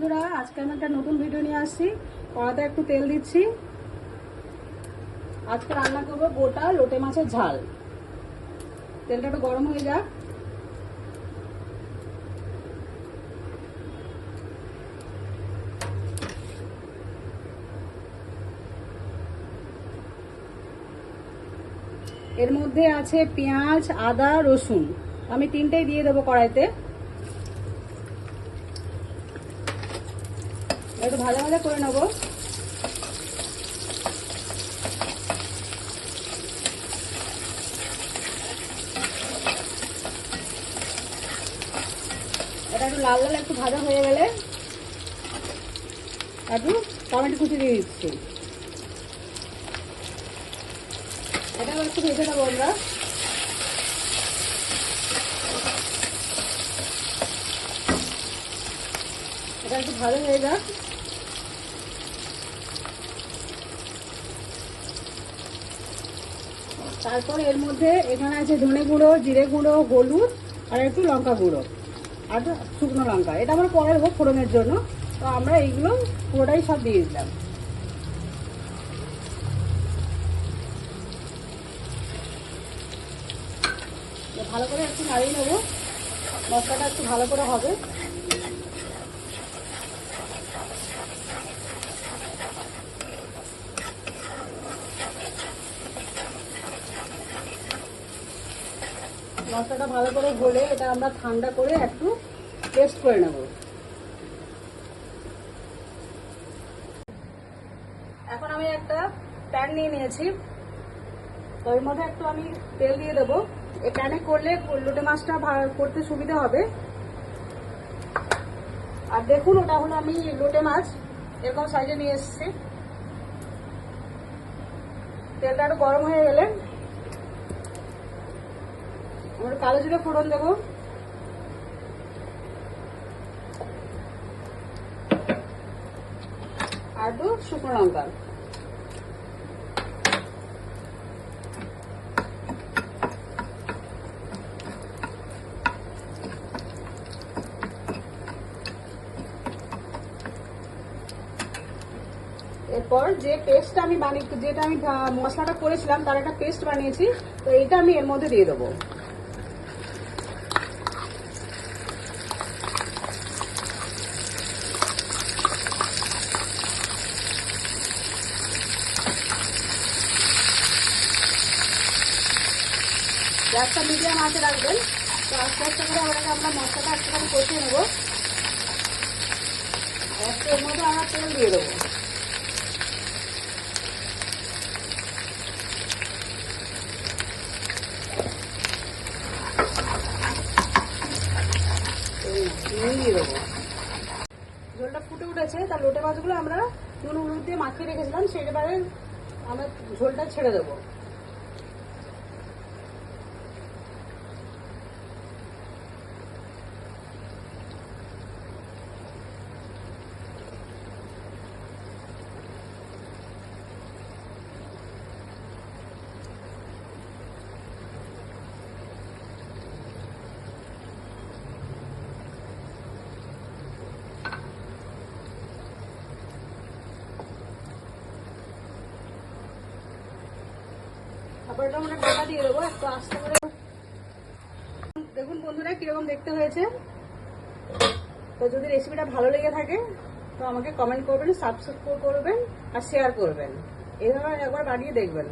বন্ধুরা, আজকে আমি একটা নতুন ভিডিও নিয়ে আসছি। কড়াতে একটু তেল দিচ্ছি। আজকে রান্না করবো গোটা লোটে মাছের ঝাল। তেলটা একটু গরম হয়ে যাক। এর মধ্যে আছে পেঁয়াজ, আদা, রসুন। আমি তিনটেই দিয়ে দেবো কড়াইতে। একটু ভাজা ভাজা করে নেবো। এটা একটু লাল লাল একটু ভাজা হয়ে গেলে একটু টমেটো কুচি দিয়ে দিচ্ছি। এটাও একটু ভেজে দেবো আমরা। এটা একটু ভালো হয়ে যাক। তারপর এর মধ্যে এখানে আছে ধনে গুঁড়ো, জিরে গুঁড়ো, হলুদ আর একটু লঙ্কা গুঁড়ো আর শুকনো লঙ্কা। এটা আমরা পরে দেবো ফোড়নের জন্য। তো আমরা এইগুলো পুরোটাই সব দিয়ে দিলাম। ভালো করে একটু নাড়িয়ে নেবো। মশলাটা একটু ভালো করে হবে। মশলাটা ভালো করে গলে এটা আমরা ঠান্ডা করে একটু পেস্ট করে নেব। এখন আমি একটা প্যান নিয়ে নিয়েছি। তো এর মধ্যে একটু আমি তেল দিয়ে দেবো। এই প্যানে করলে লোটে মাছটা করতে সুবিধা হবে। আর দেখুন, ওটা হলো আমি লোটে মাছ এরকম সাইজে নিয়ে এসেছি। তেলটা একটু গরম হয়ে গেলে আমরা কালো জিরে ফোড়ন দেবো। আর একটু শুকনো লঙ্কা। এরপর যে পেস্টটা আমি যেটা আমি মশলাটা করেছিলাম তার একটা পেস্ট বানিয়েছি। তো এটা আমি এর মধ্যে দিয়ে দেবো। গ্যাসটা মিডিয়াম আঁচে রাখবেন। তো আস্তে আস্তে করে আমরা মশলাটা একটুখানি কষিয়ে নেবো। এর মধ্যে আমরা তেল দিয়ে দেবো। দিয়ে দেবো। ঝোলটা ফুটে উঠেছে। তার লোটে মাছগুলো আমরা নুন হলুদ দিয়ে মাখিয়ে রেখেছিলাম, সেটাবারে আমরা ঝোলটা ছেড়ে দেবো। তারপর এটা আমরা ঢাকা দিয়ে দেবো একটু আস্তে করে। দেখুন বন্ধুরা কিরকম দেখতে হয়েছে। তো যদি রেসিপিটা ভালো লেগে থাকে তো আমাকে কমেন্ট করবেন, সাবস্ক্রাইব করবেন আর শেয়ার করবেন। এইভাবে একবার বানিয়ে দেখবেন।